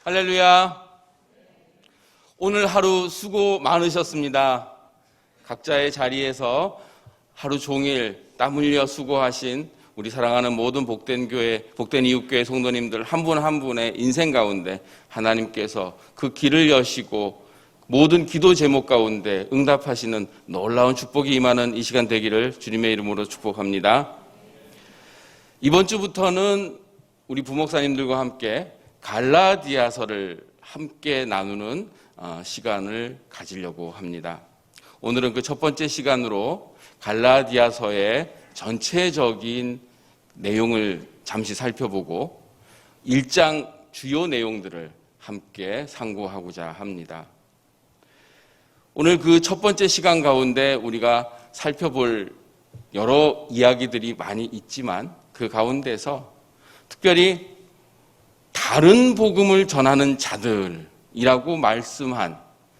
할렐루야. 오늘 하루 수고 많으셨습니다. 각자의 자리에서 하루 종일 땀 흘려 수고하신 우리 사랑하는 모든 복된 교회, 복된 이웃교회 성도님들 한 분 한 분의 인생 가운데 하나님께서 그 길을 여시고 모든 기도 제목 가운데 응답하시는 놀라운 축복이 임하는 이 시간 되기를 주님의 이름으로 축복합니다. 이번 주부터는 우리 부목사님들과 함께 갈라디아서를 함께 나누는 시간을 가지려고 합니다. 오늘은 그 첫 번째 시간으로 갈라디아서의 전체적인 내용을 잠시 살펴보고 1장 주요 내용들을 함께 상고하고자 합니다. 오늘 그 첫 번째 시간 가운데 우리가 살펴볼 여러 이야기들이 많이 있지만 그 가운데서 특별히 다른 복음을 전하는 자들이라고 말씀한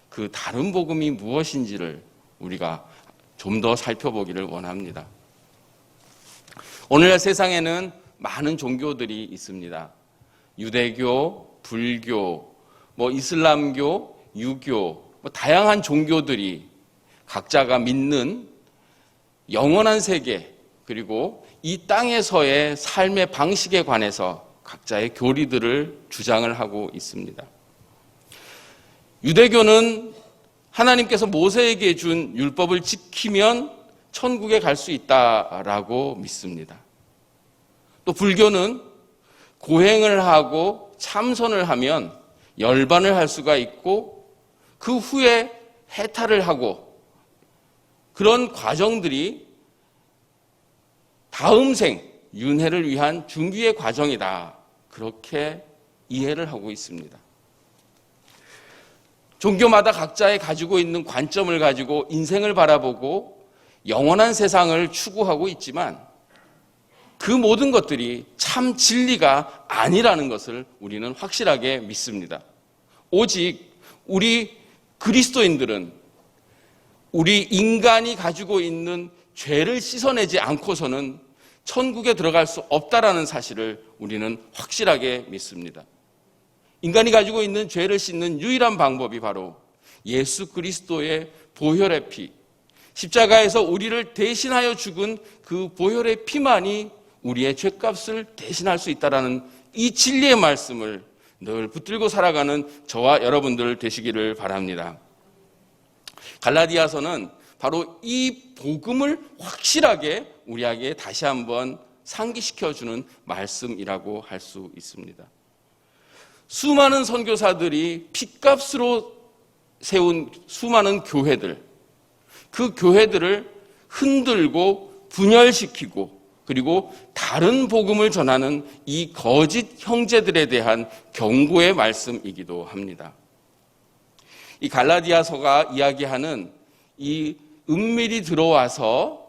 그 다른 복음이 무엇인지를 우리가 좀 더 살펴보기를 원합니다. 오늘날 세상에는 많은 종교들이 있습니다. 유대교, 불교, 이슬람교, 유교, 다양한 종교들이 각자가 믿는 영원한 세계 그리고 이 땅에서의 삶의 방식에 관해서 각자의 교리들을 주장을 하고 있습니다. 유대교는 하나님께서 모세에게 준 율법을 지키면 천국에 갈 수 있다라고 믿습니다. 또 불교는 고행을 하고 참선을 하면 열반을 할 수가 있고 그 후에 해탈을 하고 그런 과정들이 다음 생 윤회를 위한 준비의 과정이다. 그렇게 이해를 하고 있습니다. 종교마다 각자의 가지고 있는 관점을 가지고 인생을 바라보고 영원한 세상을 추구하고 있지만 그 모든 것들이 참 진리가 아니라는 것을 우리는 확실하게 믿습니다. 오직 우리 그리스도인들은 우리 인간이 가지고 있는 죄를 씻어내지 않고서는 천국에 들어갈 수 없다라는 사실을 우리는 확실하게 믿습니다. 인간이 가지고 있는 죄를 씻는 유일한 방법이 바로 예수 그리스도의 보혈의 피, 십자가에서 우리를 대신하여 죽은 그 보혈의 피만이 우리의 죄값을 대신할 수 있다라는 이 진리의 말씀을 늘 붙들고 살아가는 저와 여러분들 되시기를 바랍니다. 갈라디아서는 바로 이 복음을 확실하게 우리에게 다시 한번 상기시켜주는 말씀이라고 할 수 있습니다. 수많은 선교사들이 핏값으로 세운 수많은 교회들, 그 교회들을 흔들고 분열시키고 그리고 다른 복음을 전하는 이 거짓 형제들에 대한 경고의 말씀이기도 합니다. 이 갈라디아서가 이야기하는 이 은밀히 들어와서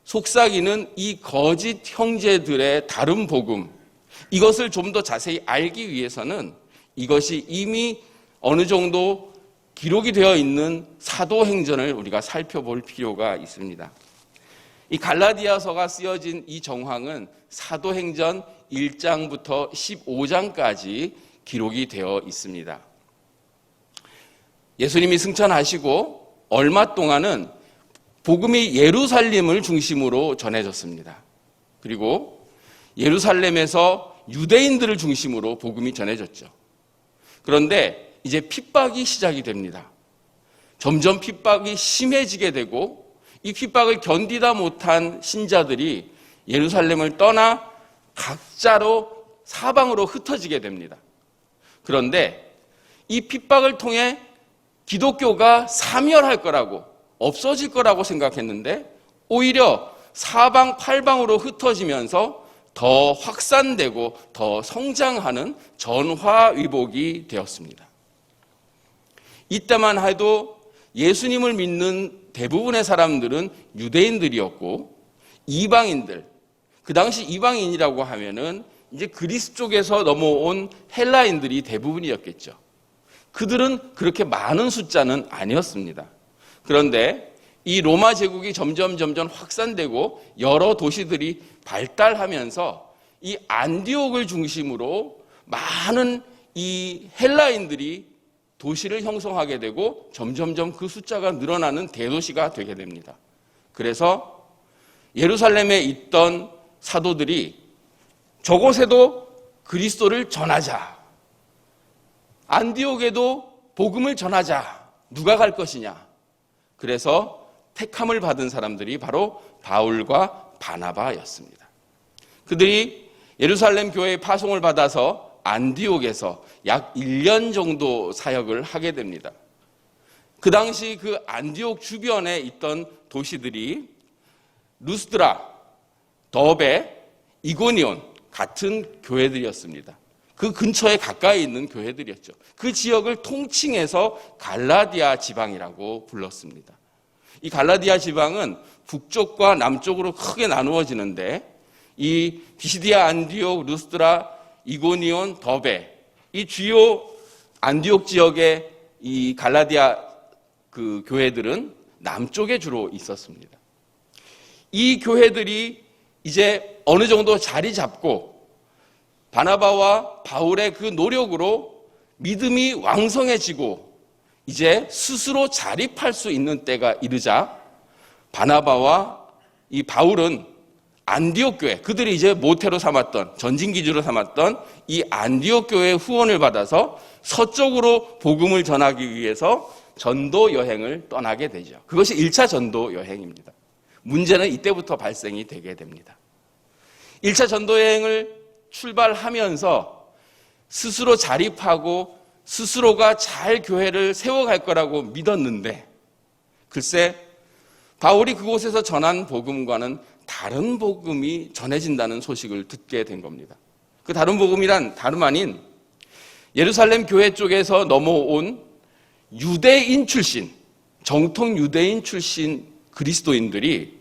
속삭이는 이 거짓 형제들의 다른 복음, 이것을 좀 더 자세히 알기 위해서는 이것이 이미 어느 정도 기록이 되어 있는 사도행전을 우리가 살펴볼 필요가 있습니다. 이 갈라디아서가 쓰여진 이 정황은 사도행전 1장부터 15장까지 기록이 되어 있습니다. 예수님이 승천하시고 얼마 동안은 복음이 예루살렘을 중심으로 전해졌습니다. 그리고 예루살렘에서 유대인들을 중심으로 복음이 전해졌죠. 그런데 이제 핍박이 시작이 됩니다. 점점 핍박이 심해지게 되고 이 핍박을 견디다 못한 신자들이 예루살렘을 떠나 각자로 사방으로 흩어지게 됩니다. 그런데 이 핍박을 통해 기독교가 사멸할 거라고, 없어질 거라고 생각했는데 오히려 사방 팔방으로 흩어지면서 더 확산되고 더 성장하는 전화위복이 되었습니다. 이때만 해도 예수님을 믿는 대부분의 사람들은 유대인들이었고 이방인들, 그 당시 이방인이라고 하면은 이제 그리스 쪽에서 넘어온 헬라인들이 대부분이었겠죠. 그들은 그렇게 많은 숫자는 아니었습니다. 그런데 이 로마 제국이 점점 확산되고 여러 도시들이 발달하면서 이 안디옥을 중심으로 많은 이 헬라인들이 도시를 형성하게 되고 점점점 그 숫자가 늘어나는 대도시가 되게 됩니다. 그래서 예루살렘에 있던 사도들이 저곳에도 그리스도를 전하자. 안디옥에도 복음을 전하자. 누가 갈 것이냐? 그래서 택함을 받은 사람들이 바로 바울과 바나바였습니다. 그들이 예루살렘 교회의 파송을 받아서 안디옥에서 약 1년 정도 사역을 하게 됩니다. 그 당시 그 안디옥 주변에 있던 도시들이 루스드라, 더베, 이고니온 같은 교회들이었습니다. 그 근처에 가까이 있는 교회들이었죠. 그 지역을 통칭해서 갈라디아 지방이라고 불렀습니다. 이 갈라디아 지방은 북쪽과 남쪽으로 크게 나누어지는데 이 비시디아, 안디옥, 루스드라, 이고니온, 더베 이 주요 안디옥 지역의 이 갈라디아 그 교회들은 남쪽에 주로 있었습니다. 이 교회들이 이제 어느 정도 자리 잡고 바나바와 바울의 그 노력으로 믿음이 왕성해지고 이제 스스로 자립할 수 있는 때가 이르자 바나바와 이 바울은 안디옥 교회, 그들이 이제 모태로 삼았던, 전진기지로 삼았던 이 안디옥 교회의 후원을 받아서 서쪽으로 복음을 전하기 위해서 전도 여행을 떠나게 되죠. 그것이 1차 전도 여행입니다. 문제는 이때부터 발생이 되게 됩니다. 1차 전도 여행을 출발하면서 스스로 자립하고 스스로가 잘 교회를 세워갈 거라고 믿었는데 글쎄 바울이 그곳에서 전한 복음과는 다른 복음이 전해진다는 소식을 듣게 된 겁니다. 그 다른 복음이란 다름 아닌 예루살렘 교회 쪽에서 넘어온 유대인 출신, 정통 유대인 출신 그리스도인들이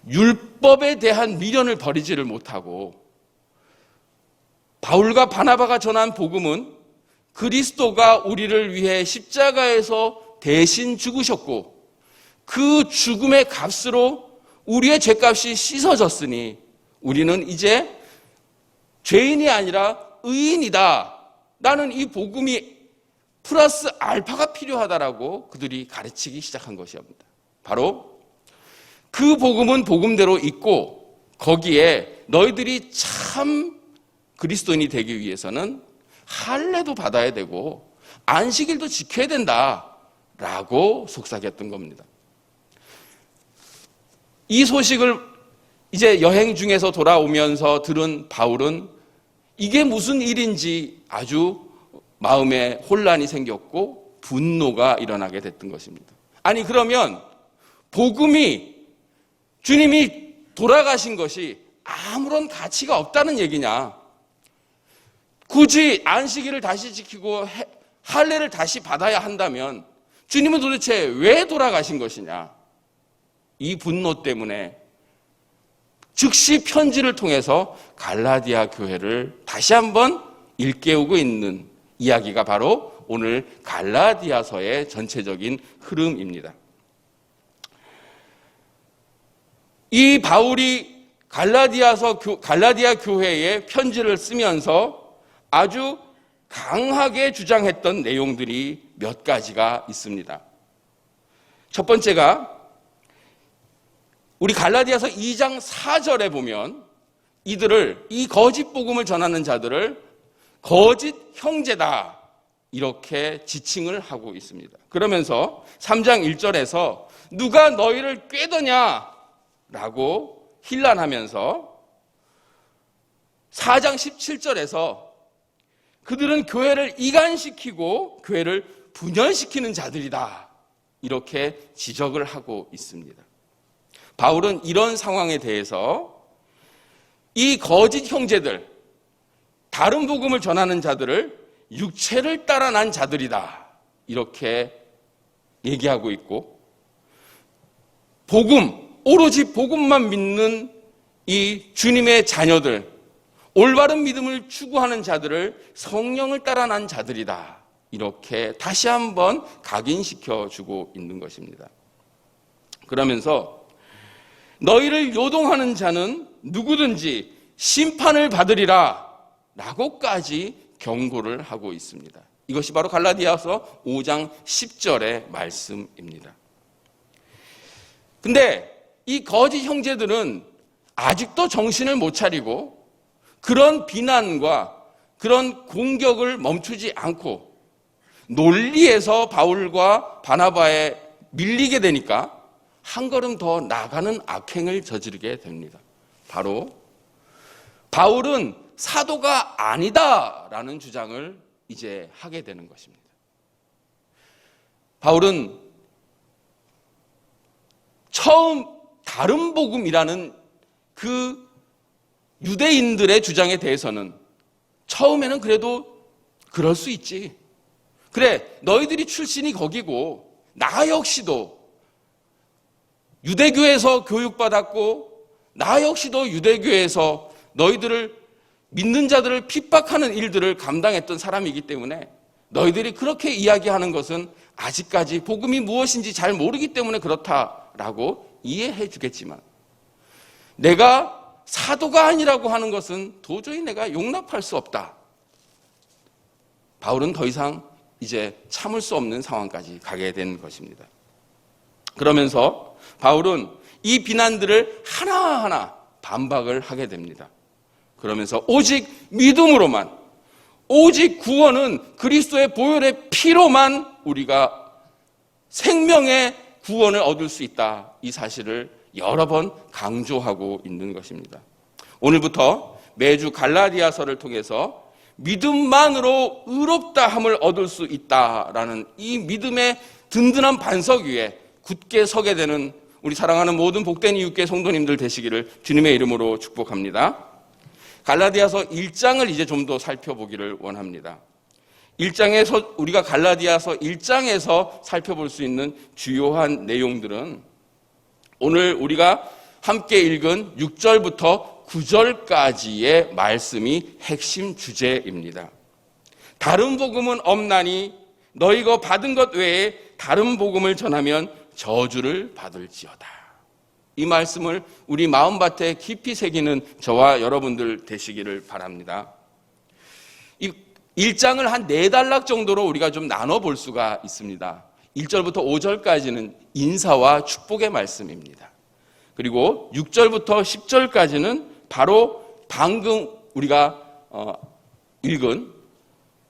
율법에 대한 미련을 버리지를 못하고 바울과 바나바가 전한 복음은 그리스도가 우리를 위해 십자가에서 대신 죽으셨고 그 죽음의 값으로 우리의 죄값이 씻어졌으니 우리는 이제 죄인이 아니라 의인이다. 나는 이 복음이 플러스 알파가 필요하다라고 그들이 가르치기 시작한 것이옵니다. 바로 그 복음은 복음대로 있고 거기에 너희들이 참 그리스도인이 되기 위해서는 할례도 받아야 되고 안식일도 지켜야 된다라고 속삭였던 겁니다. 이 소식을 이제 여행 중에서 돌아오면서 들은 바울은 이게 무슨 일인지 아주 마음에 혼란이 생겼고 분노가 일어나게 됐던 것입니다. 아니 그러면 복음이 주님이 돌아가신 것이 아무런 가치가 없다는 얘기냐? 굳이 안식일을 다시 지키고 할례를 다시 받아야 한다면 주님은 도대체 왜 돌아가신 것이냐? 이 분노 때문에 즉시 편지를 통해서 갈라디아 교회를 다시 한번 일깨우고 있는 이야기가 바로 오늘 갈라디아서의 전체적인 흐름입니다. 이 바울이 갈라디아 교회에 편지를 쓰면서 아주 강하게 주장했던 내용들이 몇 가지가 있습니다. 첫 번째가 우리 갈라디아서 2장 4절에 보면 이 거짓 복음을 전하는 자들을 거짓 형제다 이렇게 지칭을 하고 있습니다. 그러면서 3장 1절에서 누가 너희를 꾀더냐라고 힐난하면서 4장 17절에서 그들은 교회를 이간시키고 교회를 분열시키는 자들이다 이렇게 지적을 하고 있습니다. 바울은 이런 상황에 대해서 이 거짓 형제들, 다른 복음을 전하는 자들을 육체를 따라 난 자들이다 이렇게 얘기하고 있고 오로지 복음만 믿는 이 주님의 자녀들, 올바른 믿음을 추구하는 자들을 성령을 따라 난 자들이다 이렇게 다시 한번 각인시켜주고 있는 것입니다. 그러면서 너희를 요동하는 자는 누구든지 심판을 받으리라 라고까지 경고를 하고 있습니다. 이것이 바로 갈라디아서 5장 10절의 말씀입니다. 근데 이 거짓 형제들은 아직도 정신을 못 차리고 그런 비난과 그런 공격을 멈추지 않고 논리에서 바울과 바나바에 밀리게 되니까 한 걸음 더 나가는 악행을 저지르게 됩니다. 바로 바울은 사도가 아니다라는 주장을 이제 하게 되는 것입니다. 바울은 처음 다른 복음이라는 그 유대인들의 주장에 대해서는 처음에는 그래도 그럴 수 있지. 그래, 너희들이 출신이 거기고 나 역시도 유대교에서 교육받았고 나 역시도 유대교에서 너희들을 믿는 자들을 핍박하는 일들을 감당했던 사람이기 때문에 너희들이 그렇게 이야기하는 것은 아직까지 복음이 무엇인지 잘 모르기 때문에 그렇다라고 이해해 주겠지만 내가 사도가 아니라고 하는 것은 도저히 내가 용납할 수 없다. 바울은 더 이상 이제 참을 수 없는 상황까지 가게 된 것입니다. 그러면서 바울은 이 비난들을 하나하나 반박을 하게 됩니다. 그러면서 오직 믿음으로만, 오직 구원은 그리스도의 보혈의 피로만 우리가 생명의 구원을 얻을 수 있다. 이 사실을 여러 번 강조하고 있는 것입니다. 오늘부터 매주 갈라디아서를 통해서 믿음만으로 의롭다함을 얻을 수 있다라는 이 믿음의 든든한 반석 위에 굳게 서게 되는 우리 사랑하는 모든 복된 이웃교회 성도님들 되시기를 주님의 이름으로 축복합니다. 갈라디아서 1장을 이제 좀 더 살펴보기를 원합니다. 1장에서 우리가 갈라디아서 1장에서 살펴볼 수 있는 주요한 내용들은 오늘 우리가 함께 읽은 6절부터 9절까지의 말씀이 핵심 주제입니다. 다른 복음은 없나니 너희가 받은 것 외에 다른 복음을 전하면 저주를 받을지어다. 이 말씀을 우리 마음밭에 깊이 새기는 저와 여러분들 되시기를 바랍니다. 이 1장을 한 4단락 정도로 우리가 좀 나눠볼 수가 있습니다. 1절부터 5절까지는 인사와 축복의 말씀입니다. 그리고 6절부터 10절까지는 바로 방금 우리가 읽은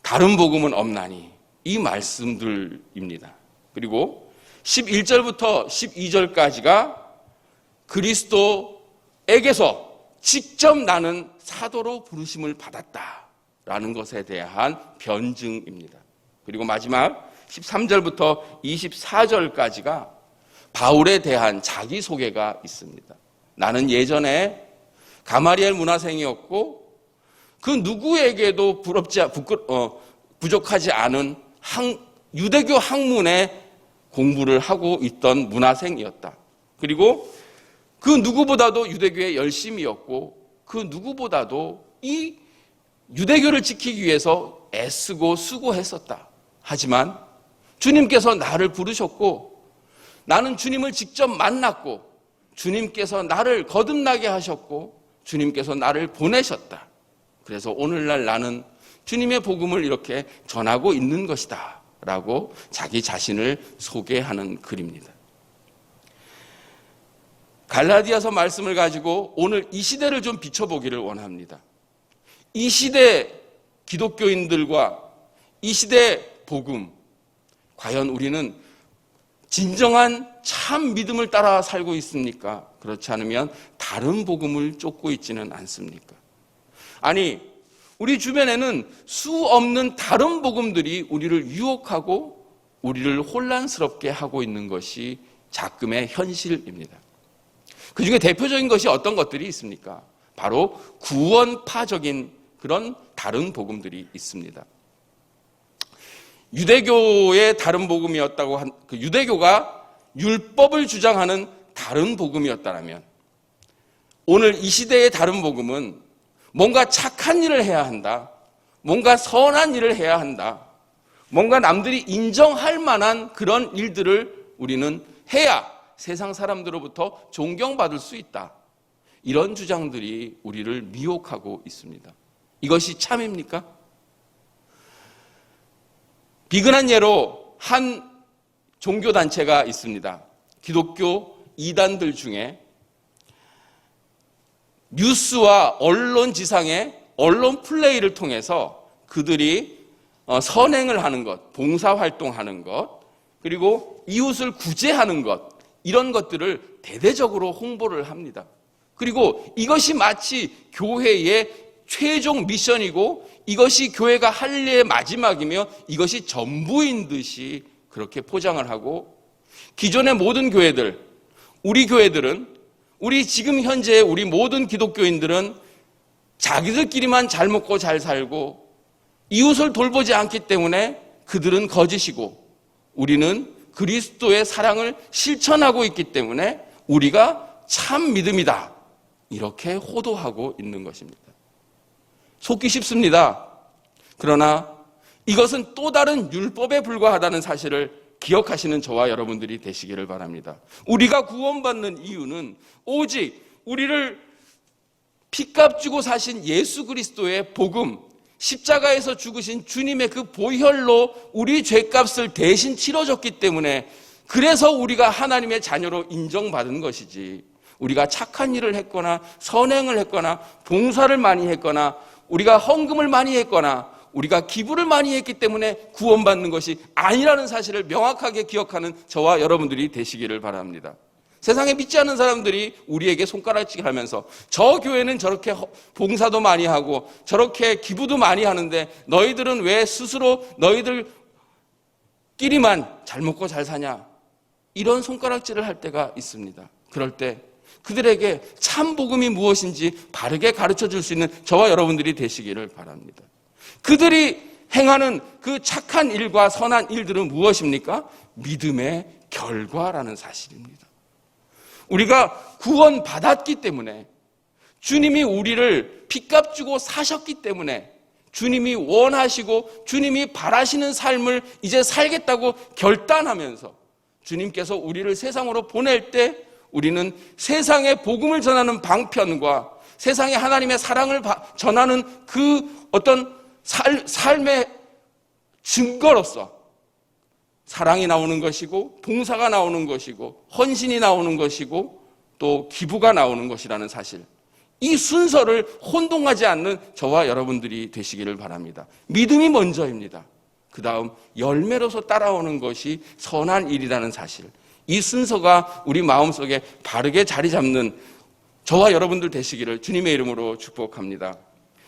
다른 복음은 없나니 이 말씀들입니다. 그리고 11절부터 12절까지가 그리스도에게서 직접 나는 사도로 부르심을 받았다라는 것에 대한 변증입니다. 그리고 마지막 13절부터 24절까지가 바울에 대한 자기소개가 있습니다. 나는 예전에 가마리엘 문화생이었고 그 누구에게도 부족하지 않은 유대교 학문의 공부를 하고 있던 문화생이었다. 그리고 그 누구보다도 유대교에 열심이었고 그 누구보다도 이 유대교를 지키기 위해서 애쓰고 수고했었다. 하지만 주님께서 나를 부르셨고 나는 주님을 직접 만났고 주님께서 나를 거듭나게 하셨고 주님께서 나를 보내셨다. 그래서 오늘날 나는 주님의 복음을 이렇게 전하고 있는 것이다 라고 자기 자신을 소개하는 글입니다. 갈라디아서 말씀을 가지고 오늘 이 시대를 좀 비춰보기를 원합니다. 이 시대 기독교인들과 이 시대 복음, 과연 우리는 진정한 참 믿음을 따라 살고 있습니까? 그렇지 않으면 다른 복음을 쫓고 있지는 않습니까? 아니, 우리 주변에는 수 없는 다른 복음들이 우리를 유혹하고 우리를 혼란스럽게 하고 있는 것이 작금의 현실입니다. 그 중에 대표적인 것이 어떤 것들이 있습니까? 바로 구원파적인 그런 다른 복음들이 있습니다. 유대교의 다른 복음이었다고 그 유대교가 율법을 주장하는 다른 복음이었다면 오늘 이 시대의 다른 복음은 뭔가 착한 일을 해야 한다. 뭔가 선한 일을 해야 한다. 뭔가 남들이 인정할 만한 그런 일들을 우리는 해야 세상 사람들로부터 존경받을 수 있다. 이런 주장들이 우리를 미혹하고 있습니다. 이것이 참입니까? 비근한 예로 한 종교단체가 있습니다. 기독교 이단들 중에 뉴스와 언론 지상의 언론 플레이를 통해서 그들이 선행을 하는 것, 봉사활동하는 것, 그리고 이웃을 구제하는 것, 이런 것들을 대대적으로 홍보를 합니다. 그리고 이것이 마치 교회의 최종 미션이고 이것이 교회가 할 일의 마지막이며 이것이 전부인 듯이 그렇게 포장을 하고, 기존의 모든 교회들, 우리 교회들은, 우리 지금 현재 우리 모든 기독교인들은 자기들끼리만 잘 먹고 잘 살고 이웃을 돌보지 않기 때문에 그들은 거짓이고, 우리는 그리스도의 사랑을 실천하고 있기 때문에 우리가 참 믿음이다, 이렇게 호도하고 있는 것입니다. 속기 쉽습니다. 그러나 이것은 또 다른 율법에 불과하다는 사실을 기억하시는 저와 여러분들이 되시기를 바랍니다. 우리가 구원받는 이유는 오직 우리를 피값 주고 사신 예수 그리스도의 복음, 십자가에서 죽으신 주님의 그 보혈로 우리 죄값을 대신 치러줬기 때문에, 그래서 우리가 하나님의 자녀로 인정받은 것이지, 우리가 착한 일을 했거나 선행을 했거나 봉사를 많이 했거나 우리가 헌금을 많이 했거나 우리가 기부를 많이 했기 때문에 구원받는 것이 아니라는 사실을 명확하게 기억하는 저와 여러분들이 되시기를 바랍니다. 세상에 믿지 않는 사람들이 우리에게 손가락질을 하면서 저 교회는 저렇게 봉사도 많이 하고 저렇게 기부도 많이 하는데 너희들은 왜 스스로 너희들끼리만 잘 먹고 잘 사냐, 이런 손가락질을 할 때가 있습니다. 그럴 때 그들에게 참 복음이 무엇인지 바르게 가르쳐 줄 수 있는 저와 여러분들이 되시기를 바랍니다. 그들이 행하는 그 착한 일과 선한 일들은 무엇입니까? 믿음의 결과라는 사실입니다. 우리가 구원받았기 때문에, 주님이 우리를 피값 주고 사셨기 때문에, 주님이 원하시고 주님이 바라시는 삶을 이제 살겠다고 결단하면서 주님께서 우리를 세상으로 보낼 때 우리는 세상에 복음을 전하는 방편과 세상에 하나님의 사랑을 전하는 그 어떤 삶의 증거로서 사랑이 나오는 것이고 봉사가 나오는 것이고 헌신이 나오는 것이고 또 기부가 나오는 것이라는 사실, 이 순서를 혼동하지 않는 저와 여러분들이 되시기를 바랍니다. 믿음이 먼저입니다. 그 다음 열매로서 따라오는 것이 선한 일이라는 사실, 이 순서가 우리 마음속에 바르게 자리 잡는 저와 여러분들 되시기를 주님의 이름으로 축복합니다.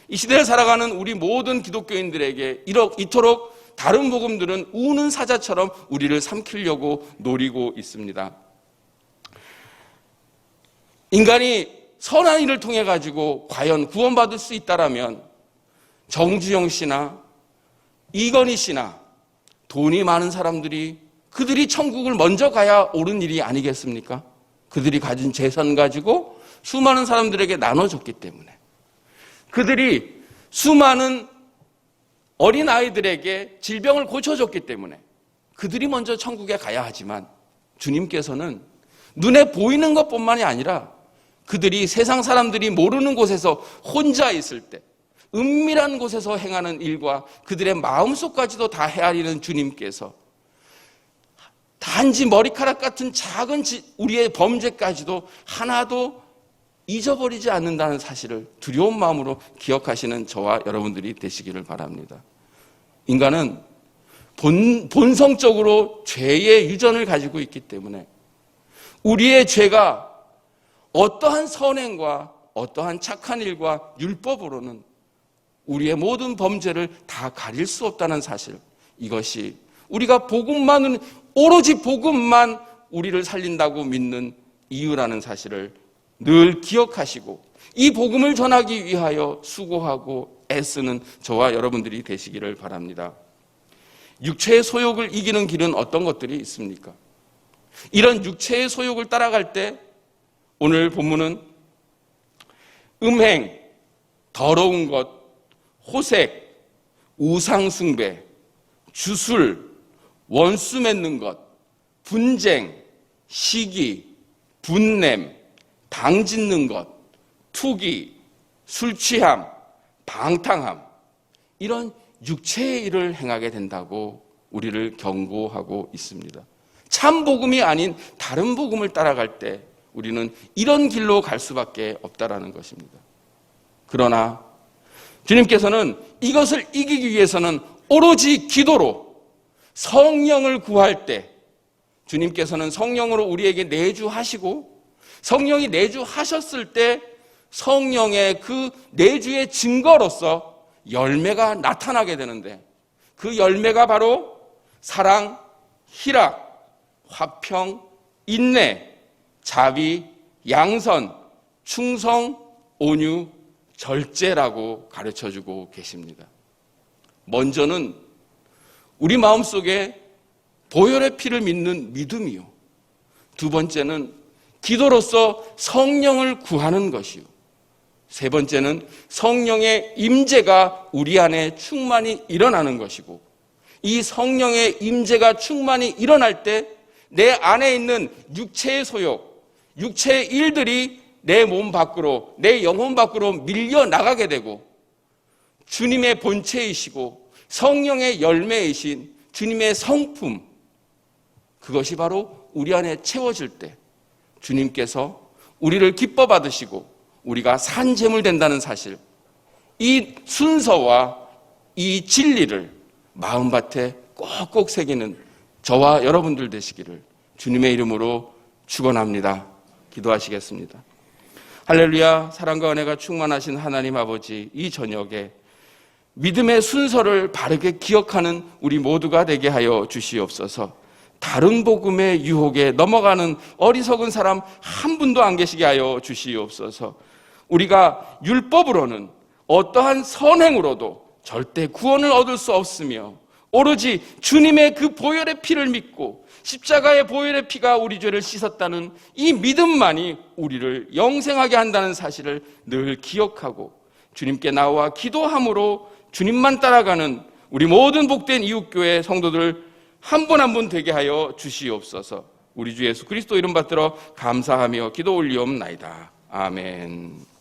이 시대를 살아가는 우리 모든 기독교인들에게 이토록 다른 복음들은 우는 사자처럼 우리를 삼키려고 노리고 있습니다. 인간이 선한 일을 통해 가지고 과연 구원받을 수 있다라면 정주영 씨나 이건희 씨나 돈이 많은 사람들이, 그들이 천국을 먼저 가야 옳은 일이 아니겠습니까? 그들이 가진 재산 가지고 수많은 사람들에게 나눠줬기 때문에, 그들이 수많은 어린아이들에게 질병을 고쳐줬기 때문에 그들이 먼저 천국에 가야 하지만, 주님께서는 눈에 보이는 것뿐만이 아니라 그들이 세상 사람들이 모르는 곳에서 혼자 있을 때 은밀한 곳에서 행하는 일과 그들의 마음속까지도 다 헤아리는 주님께서 단지 머리카락 같은 작은 우리의 범죄까지도 하나도 잊어버리지 않는다는 사실을 두려운 마음으로 기억하시는 저와 여러분들이 되시기를 바랍니다. 인간은 본성적으로 죄의 유전을 가지고 있기 때문에 우리의 죄가 어떠한 선행과 어떠한 착한 일과 율법으로는 우리의 모든 범죄를 다 가릴 수 없다는 사실, 이것이 우리가 복음만은, 오로지 복음만 우리를 살린다고 믿는 이유라는 사실을 늘 기억하시고 이 복음을 전하기 위하여 수고하고 애쓰는 저와 여러분들이 되시기를 바랍니다. 육체의 소욕을 이기는 길은 어떤 것들이 있습니까? 이런 육체의 소욕을 따라갈 때 오늘 본문은 음행, 더러운 것, 호색, 우상숭배, 주술, 원수 맺는 것, 분쟁, 시기, 분냄, 당 짓는 것, 투기, 술 취함, 방탕함, 이런 육체의 일을 행하게 된다고 우리를 경고하고 있습니다. 참 복음이 아닌 다른 복음을 따라갈 때 우리는 이런 길로 갈 수밖에 없다라는 것입니다. 그러나 주님께서는 이것을 이기기 위해서는 오로지 기도로 성령을 구할 때 주님께서는 성령으로 우리에게 내주하시고 성령이 내주하셨을 때 성령의 그 내주의 증거로서 열매가 나타나게 되는데 그 열매가 바로 사랑, 희락, 화평, 인내, 자비, 양선, 충성, 온유, 절제라고 가르쳐주고 계십니다. 먼저는 우리 마음속에 보혈의 피를 믿는 믿음이요. 두 번째는 기도로서 성령을 구하는 것이요. 세 번째는 성령의 임재가 우리 안에 충만히 일어나는 것이고 이 성령의 임재가 충만히 일어날 때 내 안에 있는 육체의 소욕, 육체의 일들이 내 몸 밖으로, 내 영혼 밖으로 밀려나가게 되고 주님의 본체이시고 성령의 열매이신 주님의 성품, 그것이 바로 우리 안에 채워질 때 주님께서 우리를 기뻐 받으시고 우리가 산 제물 된다는 사실, 이 순서와 이 진리를 마음밭에 꼭꼭 새기는 저와 여러분들 되시기를 주님의 이름으로 축원합니다. 기도하시겠습니다. 할렐루야. 사랑과 은혜가 충만하신 하나님 아버지, 이 저녁에 믿음의 순서를 바르게 기억하는 우리 모두가 되게 하여 주시옵소서. 다른 복음의 유혹에 넘어가는 어리석은 사람 한 분도 안 계시게 하여 주시옵소서. 우리가 율법으로는 어떠한 선행으로도 절대 구원을 얻을 수 없으며 오로지 주님의 그 보혈의 피를 믿고 십자가의 보혈의 피가 우리 죄를 씻었다는 이 믿음만이 우리를 영생하게 한다는 사실을 늘 기억하고 주님께 나와 기도함으로 주님만 따라가는 우리 모든 복된 이웃교회 성도들 한 분 한 분 되게 하여 주시옵소서. 우리 주 예수 그리스도 이름 받들어 감사하며 기도 올리옵나이다. 아멘.